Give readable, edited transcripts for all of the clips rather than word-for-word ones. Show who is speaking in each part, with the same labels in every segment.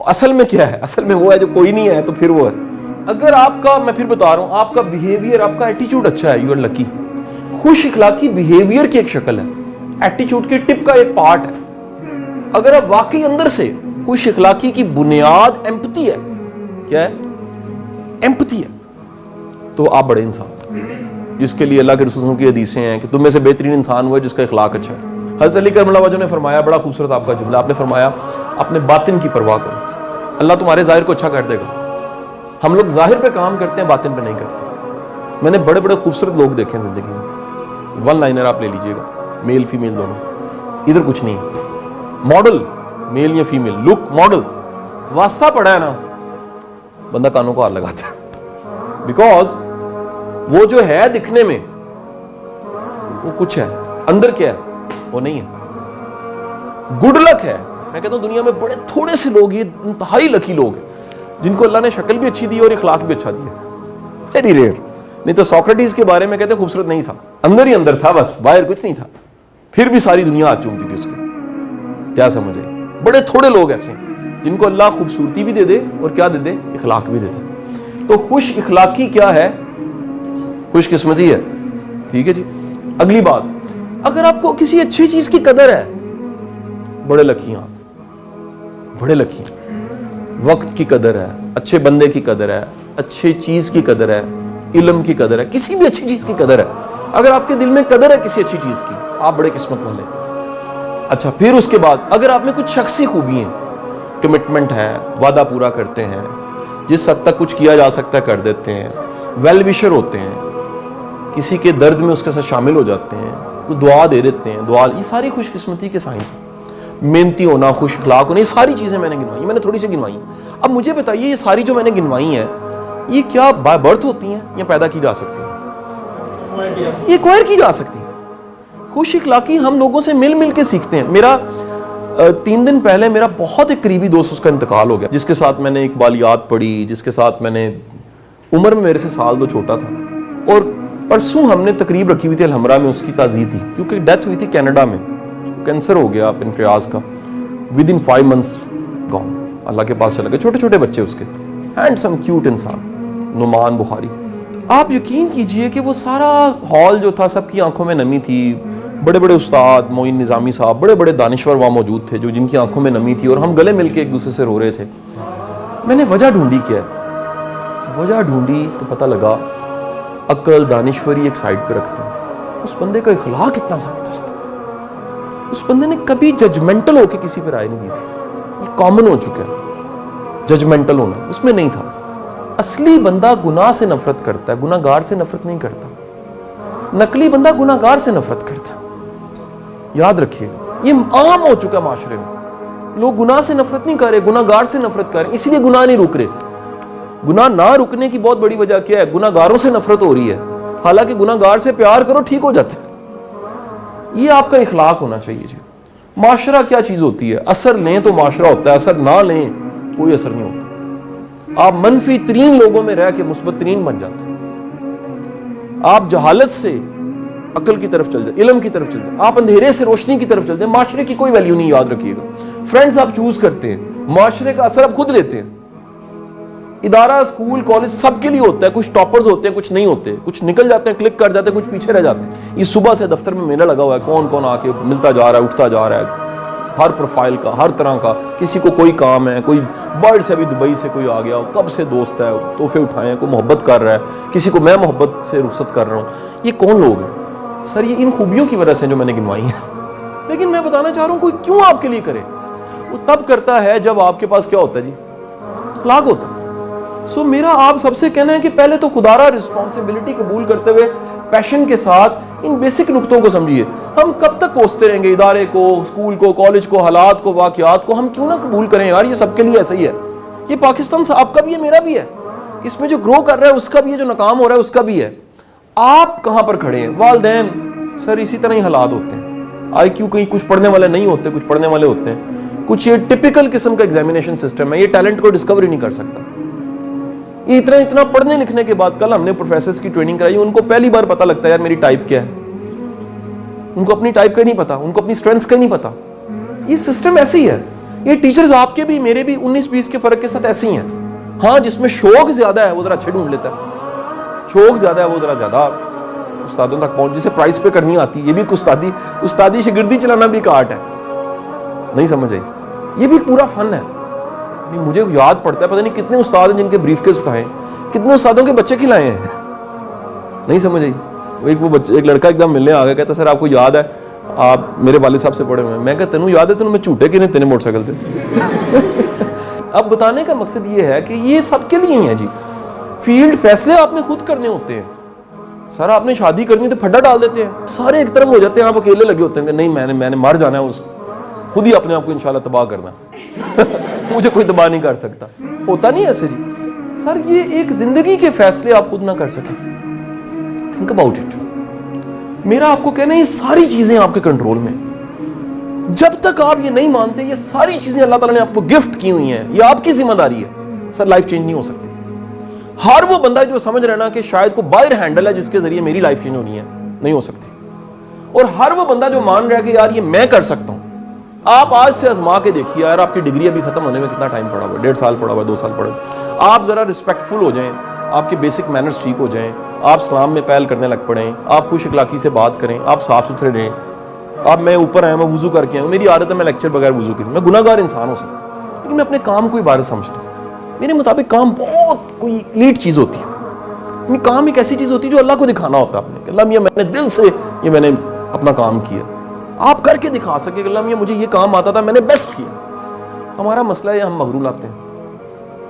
Speaker 1: اصل میں کیا ہے؟ اصل میں وہ ہے جو کوئی نہیں ہے تو پھر وہ ہے. اگر آپ کا، میں پھر بتا رہا ہوں، آپ کا بیہیویئر، آپ کا ایٹیچیوڈ اچھا ہے، یو آر لکی. خوش اخلاقی بیہیویئر کی ایک شکل ہے، ایٹیچیوڈ کے ٹپ کا ایک پارٹ ہے. اگر آپ واقعی اندر سے، خوش اخلاقی کی بنیاد ایمپتھی ہے. کیا ہے؟ ایمپتھی ہے. تو آپ بڑے انسان، جس کے لیے اللہ کے رسول کی حدیثیں ہیں کہ تم میں سے بہترین انسان وہ ہے جس کا اخلاق اچھا ہے. حضرت علی کرم اللہ وجہ نے فرمایا، بڑا خوبصورت آپ کا جملہ، آپ نے فرمایا اپنے باطن کی پرواہ کرو، اللہ تمہارے ظاہر کو اچھا کر دے گا. ہم لوگ ظاہر پہ کام کرتے ہیں، باطن پہ نہیں کرتے. میں نے بڑے بڑے خوبصورت لوگ دیکھے ہیں زندگی میں، ون لائنر آپ لے لیجئے گا، میل فیمیل دونوں، ادھر کچھ نہیں. ماڈل میل یا فیمیل، لک ماڈل، واسطہ پڑا ہے نا، بندہ کانوں کو ہاتھ لگاتا ہے. بیکاز وہ جو ہے دکھنے میں وہ کچھ ہے، اندر کیا ہے وہ نہیں ہے. گڈ لک ہے. میں کہتا ہوں دنیا میں بڑے تھوڑے سے لوگ، یہ انتہائی لکی لوگ ہیں جن کو اللہ نے شکل بھی اچھی دی اور اخلاق بھی اچھا دیا. Very rare. نہیں تو سوکریٹیز کے بارے میں کہتے ہیں خوبصورت نہیں تھا، اندر ہی اندر تھا، بس باہر کچھ نہیں تھا، پھر بھی ساری دنیا ہاتھ چومتی تھی اس کے. کیا سمجھے؟ بڑے تھوڑے لوگ ایسے ہیں جن کو اللہ خوبصورتی بھی دے دے اور کیا دے دے؟ اخلاق بھی دے دے. تو خوش اخلاقی کیا ہے؟ خوش قسمتی ہے. ٹھیک ہے جی. اگلی بات، اگر آپ کو کسی اچھی چیز کی قدر ہے، بڑے لکی ہیں آپ، بڑے لکی ہیں. وقت کی قدر ہے، اچھے بندے کی قدر ہے، اچھی چیز کی قدر ہے، علم کی قدر ہے، کسی بھی اچھی چیز کی قدر ہے. اگر آپ کے دل میں قدر ہے کسی اچھی چیز کی، آپ بڑے قسمت والے. اچھا، پھر اس کے بعد اگر آپ میں کچھ شخصی خوبی ہیں، کمٹمنٹ ہے، وعدہ پورا کرتے ہیں، جس حد تک کچھ کیا جا سکتا ہے کر دیتے ہیں، ویل وشر ہوتے ہیں، کسی کے درد میں اس کے ساتھ شامل ہو جاتے ہیں، وہ دعا دے دیتے ہیں، دعا، یہ ساری خوش قسمتی کے سائنس ہیں. محنتی ہونا، خوش اخلاق ہونا، یہ ساری چیزیں میں نے گنوائی، میں نے تھوڑی سی گنوائی. اب مجھے بتائیے یہ ساری جو میں نے گنوائی ہیں، یہ کیا بائی برتھ ہوتی ہیں یا پیدا کی جا سکتی ہیں؟ یہ ایکوائر کی جا سکتی ہیں. خوش اخلاقی ہم لوگوں سے مل مل کے سیکھتے ہیں. میرا 3 دن پہلے میرا بہت ایک قریبی دوست، اس کا انتقال ہو گیا، جس کے ساتھ میں نے اقبالیات پڑھی، جس کے ساتھ میں نے عمر میں میرے سے سال 2 چھوٹا تھا. اور پرسوں ہم نے تقریب رکھی ہوئی تھی الحمرا میں، اس کی تعزیہ تھی، کیونکہ ڈیتھ ہوئی تھی کینیڈا میں، کینسر ہو گیا پنکریاز کا، ود ان 5 months گون، اللہ کے پاس چلا گیا. چھوٹے چھوٹے بچے اس کے، ہینڈسم کیوٹ انسان، نعمان بخاری. آپ یقین کیجئے کہ وہ سارا ہال جو تھا، سب کی آنکھوں میں نمی تھی. بڑے بڑے استاد، معین نظامی صاحب، بڑے بڑے دانشور وہاں موجود تھے جو جن کی آنکھوں میں نمی تھی، اور ہم گلے مل کے ایک دوسرے سے رو رہے تھے. میں نے وجہ ڈھونڈی، کیا ہے وجہ ڈھونڈی تو پتہ لگا عقل، دانشوری ایک سائڈ پہ رکھتے ہیں، اس بندے کا اخلاق اتنا زبردست ہے. اس بندے نے کبھی ججمنٹل ہو کے کسی پہ رائے نہیں دی تھی. یہ کامن ہو چکا ہے ججمنٹل ہونا، اس میں نہیں تھا. اصلی بندہ گناہ سے نفرت کرتا ہے، گناہ گار سے نفرت نہیں کرتا. نقلی بندہ گناہ گار سے نفرت کرتا ہے. یاد رکھیے، یہ عام ہو چکا معاشرے میں. لوگ گناہ سے نفرت نہیں کر رہے، گناہ گار سے نفرت کر رہے، اسی لیے گناہ نہیں رک رہے. گناہ نہ رکنے کی بہت بڑی وجہ کیا ہے؟ گناہ گاروں سے نفرت ہو رہی ہے، حالانکہ گناہ گار سے پیار کرو، ٹھیک ہو جاتے. یہ آپ کا اخلاق ہونا چاہیے جی. معاشرہ کیا چیز ہوتی ہے؟ اثر لیں تو معاشرہ ہوتا ہے، اثر نہ لیں کوئی اثر نہیں ہوتا. آپ منفی ترین لوگوں میں رہ کے مثبت ترین بن جاتے ہیں. آپ جہالت سے عقل کی طرف چل جائیں، علم کی طرف چل جائیں، آپ اندھیرے سے روشنی کی طرف چل جائیں، معاشرے کی کوئی ویلیو نہیں. یاد رکھیے گا، فرینڈز آپ چوز کرتے ہیں، معاشرے کا اثر آپ خود لیتے ہیں. ادارہ، اسکول، کالج سب کے لیے ہوتا ہے. کچھ ٹاپرز ہوتے ہیں، کچھ نہیں ہوتے، کچھ نکل جاتے ہیں، کلک کر جاتے ہیں، کچھ پیچھے رہ جاتے ہیں. یہ صبح سے دفتر میں میلہ لگا ہوا ہے، کون کون آ کے ملتا جا رہا ہے، اٹھتا جا رہا ہے، ہر پروفائل کا، ہر طرح کا. کسی کو کوئی کام ہے، کوئی برڈ سے ابھی دبئی سے کوئی آ گیا، کب سے دوست ہے، تحفے اٹھائے ہیں، کوئی محبت کر رہا ہے، کسی کو میں محبت سے رخصت کر رہا ہوں. یہ کون لوگ ہیں سر؟ یہ ان خوبیوں کی وجہ سے جو میں نے گنوائی ہیں. لیکن میں بتانا چاہ رہا ہوں، کوئی کیوں آپ کے لیے کرے؟ وہ تب کرتا ہے جب آپ کے پاس کیا ہوتا ہے جی؟ اخلاق ہوتا ہے. سو میرا آپ سب سے کہنا ہے کہ پہلے تو خدا را رسپانسبلٹی قبول کرتے ہوئے پیشن کے ساتھ ان بیسک نقطوں کو سمجھیے. ہم کب تک کوستے رہیں گے ادارے کو، اسکول کو، کالج کو، حالات کو، واقعات کو؟ ہم کیوں نہ قبول کریں یار، یہ سب کے لیے ایسا ہی ہے. یہ پاکستان آپ کا بھی ہے، میرا بھی ہے. اس میں جو گرو کر رہا ہے اس کا بھی ہے، جو ناکام ہو رہا ہے اس کا بھی ہے. آپ کہاں پر کھڑے ہیں؟ والدین سر اسی طرح ہی حالات ہوتے ہیں. آئی کیو کہیں کچھ پڑھنے والے نہیں ہوتے، کچھ پڑھنے والے ہوتے ہیں. کچھ یہ ٹپیکل قسم کا ایگزامینیشن سسٹم ہے، یہ ٹیلنٹ کو ڈسکور ہی نہیں کر سکتا. یہ اتنا پڑھنے لکھنے کے بعد، کل ہم نے پروفیسرز کی ٹریننگ کرائی، ان کو پہلی بار پتہ لگتا ہے یار میری ٹائپ کیا ہے. ان کو اپنی ٹائپ کا نہیں پتا، ان کو اپنی اسٹرینتھس کا نہیں پتا. یہ سسٹم ایسے ہی ہے. یہ ٹیچرز آپ کے بھی میرے بھی 19-20 کے فرق کے ساتھ ایسے ہی ہیں. ہاں جس میں شوق زیادہ ہے وہ ذرا اچھے ڈھونڈ لیتا ہے, شوق زیادہ ہے وہ ذرا زیادہ استادوں تک پہنچ, جسے پرائز پہ کرنی آتی ہے. یہ بھی ایک استادی شاگردی چلانا بھی ایک آرٹ ہے. نہیں سمجھ آئی, یہ بھی پورا فن ہے. مجھے یاد پڑتا ہے پتہ نہیں کتنے استاد ہیں جن کے بریف کیس اٹھائے, کتنے استادوں کے بچے کھلائے ہیں. نہیں سمجھ آئی. ایک لڑکا ایک دم ملنے آ گیا, کہتا سر آپ کو یاد ہے آپ میرے والد صاحب سے پڑھے ہوئے ہیں. میں کہا تینوں یاد ہے تینوں میں جھوٹے کہ نہیں تینے موٹر سائیکل تھے. اب بتانے کا مقصد یہ ہے کہ یہ سب کے لیے ہی ہے جی. فیلڈ فیصلے آپ نے خود کرنے ہوتے ہیں. سر آپ نے شادی کرنی تو پھڈا ڈال دیتے ہیں, سارے ایک طرف ہو جاتے ہیں, آپ اکیلے لگے ہوتے ہیں کہ نہیں میں نے مر جانا ہے, اس خود ہی اپنے آپ کو انشاءاللہ تباہ کرنا, مجھے کوئی تباہ نہیں کر سکتا. ہوتا نہیں ایسے جی. سر یہ ایک زندگی کے فیصلے آپ خود نہ کر سکیں. Think about it. میرا آپ کو کہنا ہے یہ ساری چیزیں آپ کے کنٹرول میں. جب تک آپ یہ نہیں مانتے یہ ساری چیزیں اللہ تعالیٰ نے آپ کو گفٹ کی ہوئی ہیں, یہ آپ کی ذمہ داری ہے, سر لائف چینج نہیں ہو سکتی. ہر وہ بندہ جو سمجھ رہا نا کہ شاید کو باہر ہینڈل ہے جس کے ذریعے میری لائف چینج ہونی ہے, نہیں ہو سکتی. اور ہر وہ بندہ جو مان رہا ہے کہ یار یہ میں کر سکتا ہوں, آپ آج سے آزما کے دیکھیے یار آپ کی ڈگری ابھی ختم ہونے میں کتنا ٹائم پڑا ہوا ہے, 1.5 سال پڑا ہوا ہے, 2 سال پڑا ہوا ہے. آپ ذرا رسپیکٹفل ہو جائیں, آپ کے بیسک مینرز ٹھیک ہو جائیں, آپ سلام میں پہل کرنے لگ پڑیں, آپ خوش اخلاقی سے بات کریں, آپ صاف ستھرے رہیں. آپ میں اوپر آیا, میں وضو کر کے آؤں, میری عادت ہے میں لیکچر بغیر وضو کی, میں گناہ گار انسان ہو سکتا لیکن میں اپنے کام کو عبادت سمجھتا ہوں. میرے مطابق کام بہت کوئی لیٹ چیز ہوتی ہے. کام ایک ایسی چیز ہوتی ہے جو اللہ کو دکھانا ہوتا ہے آپ نے, کہ اللہ میاں میں نے دل سے یہ میں نے اپنا کام کیا. آپ کر کے دکھا سکے کہ اللہ میاں مجھے یہ کام آتا تھا, میں نے بیسٹ کیا. ہمارا مسئلہ ہے ہم مغرور آتے ہیں,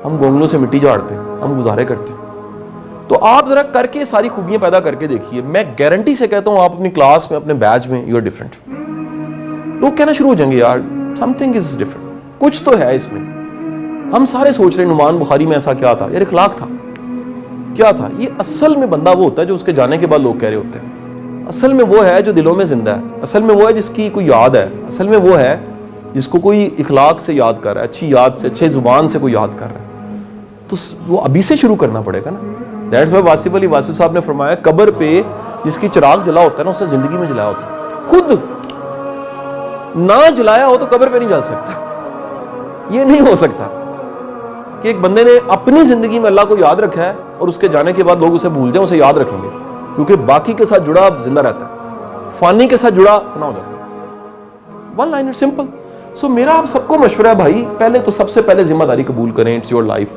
Speaker 1: ہم گونگلوں سے مٹی جھاڑتے ہیں, ہم گزارے کرتے ہیں. تو آپ ذرا کر کے ساری خوبیاں پیدا کر کے دیکھیے. میں گارنٹی سے کہتا ہوں آپ اپنی کلاس میں اپنے بیچ میں یو آر ڈفرینٹ. لوگ کہنا شروع ہو جائیں گے یار سم تھنگ از ڈفرینٹ, کچھ تو ہے اس میں. ہم سارے سوچ رہے ہیں نعمان بخاری میں ایسا کیا تھا, یار اخلاق تھا, کیا تھا. یہ اصل میں بندہ وہ ہوتا ہے جو اس کے جانے کے بعد لوگ کہہ رہے ہوتے ہیں. اصل میں وہ ہے جو دلوں میں زندہ ہے, اصل میں وہ ہے جس کی کوئی یاد ہے, اصل میں وہ ہے جس کو کوئی اخلاق سے یاد کر رہا ہے, اچھی یاد سے, اچھے زبان سے کوئی یاد کر رہا ہے. تو وہ ابھی سے شروع کرنا پڑے گا نا. دیٹس وائی واصف علی واصف صاحب نے فرمایا قبر پہ جس کی چراغ جلا ہوتا ہے نا اس نے زندگی میں جلایا ہوتا ہے. خود نہ جلایا ہو تو قبر پہ نہیں جل سکتا. یہ نہیں ہو سکتا کہ ایک بندے نے اپنی زندگی میں اللہ کو یاد رکھا ہے اور اس کے جانے کے بعد لوگ اسے بھول جائیں, اسے یاد رکھیں گے, کیونکہ باقی کے ساتھ جڑا زندہ رہتا ہے, فانی کے ساتھ جڑا فنا ہو جاتا ہے. One liner simple. سو میرا آپ سب کو مشورہ ہے بھائی, پہلے تو سب سے پہلے ذمہ داری قبول کریں. It's your life.